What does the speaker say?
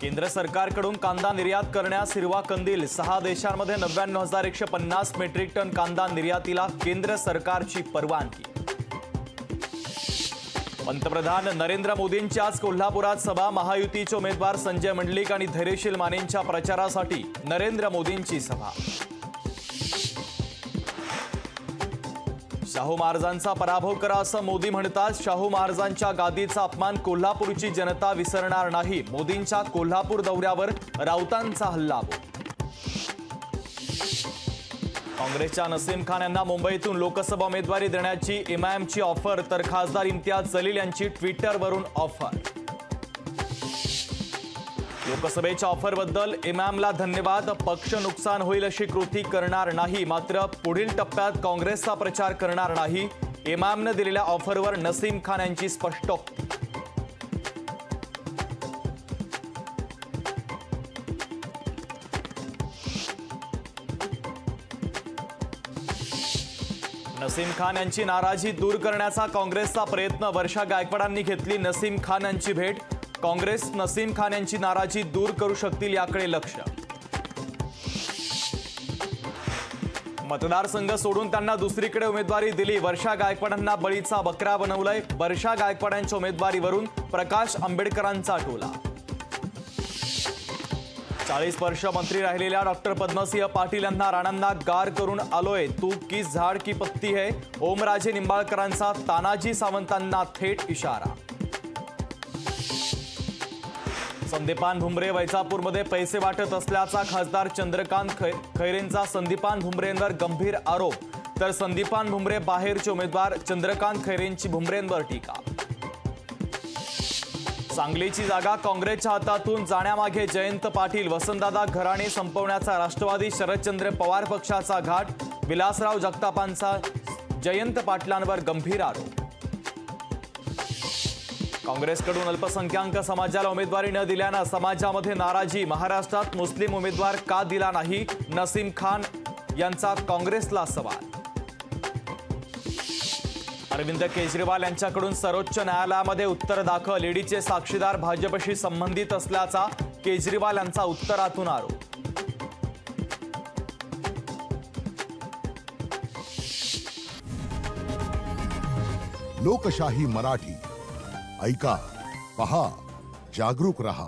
केंद्र सरकारकडून कांदा निर्यात करण्यास हिरवा कंदील। 6 देशांमध्ये 99,150 मेट्रिक टन कांदा निर्यातीला केंद्र सरकारची परवानगी। पंतप्रधान नरेंद्र मोदींची आज कोल्हापुरात सभा। महायुतीचे उमेदवार संजय मंडलिक आणि धैर्यशील मानेंच्या प्रचारासाठी नरेंद्र मोदींची सभा। शाहू महाराजांचा पराभव करा असं मोदी म्हणतात। शाहू महाराजांच्या गादीचा अपमान कोल्हापूरची जनता विसरणार नाही। मोदींच्या कोल्हापूर दौऱ्यावर राऊतांचा हल्लाबोल। काँग्रेसच्या नसीम खान यांना मुंबईतून लोकसभा उमेदवारी देण्याची एमआयएमची ऑफर, तर खासदार इम्तियाज जलील यांची ट्विटरवरून ऑफर। लोकसभेच्या ऑफरबद्दल एमआयएमला धन्यवाद। पक्ष नुकसान होईल अशी कृती करणार नाही, मात्र पुढील टप्प्यात काँग्रेसचा प्रचार करणार नाही। एमआयएमने दिलेल्या ऑफरवर नसीम खान यांची स्पष्टोक्ती। नसीम खान यांची नाराजी दूर करण्याचा काँग्रेसचा प्रयत्न। वर्षा गायकवाडांनी घेतली नसीम खान यांची भेट। काँग्रेस नसीम खान यांची नाराजी दूर करू शकतील याकडे लक्ष। मतदारसंघ सोडून त्यांना दुसरीकडे उमेदवारी दिली। वर्षा गायकवाडांना बळीचा बकरा बनवलंय। वर्षा गायकवाडांच्या उमेदवारीवरून प्रकाश आंबेडकरांचा टोला। 40 वर्ष मंत्री राहिलेल्या डॉक्टर पद्मसिंह पाटील यांना राणांना गार करून आलोय। तू किस झाड की पत्ती है, ओमराजे निंबाळकरांचा तानाजी सावंतांना थेट इशारा। संदीपान भुमरे वैजापूरमध्ये पैसे वाटत असल्याचा खासदार चंद्रकांत खैरेंचा संदीपान भुमरेंवर गंभीर आरोप, तर संदीपान भुमरे बाहेरचे उमेदवार चंद्रकांत खैरेंची भुमरेंवर टीका। सांगलीची जागा काँग्रेसच्या हातातून जाण्यामागे जयंत पाटील। वसंतदादा घराणे संपवण्याचा राष्ट्रवादी शरदचंद्र पवार पक्षाचा घाट। विलासराव जगतापांचा जयंत पाटलांवर गंभीर आरोप। काँग्रेसकडून अल्पसंख्याक समाजाला उमेदवारी न दिल्यानं समाजामध्ये नाराजी। महाराष्ट्रात मुस्लिम उमेदवार का दिला नाही, नसीम खान यांचा काँग्रेसला सवाल। अरविंद केजरीवाल यांच्याकडून सर्वोच्च न्यायालयामध्ये उत्तर दाखल। ईडीचे साक्षीदार भाजपशी संबंधित असल्याचा केजरीवाल यांचा उत्तरातून आरोप। लोकशाही मराठी ऐका, पहा, जागरूक रहा।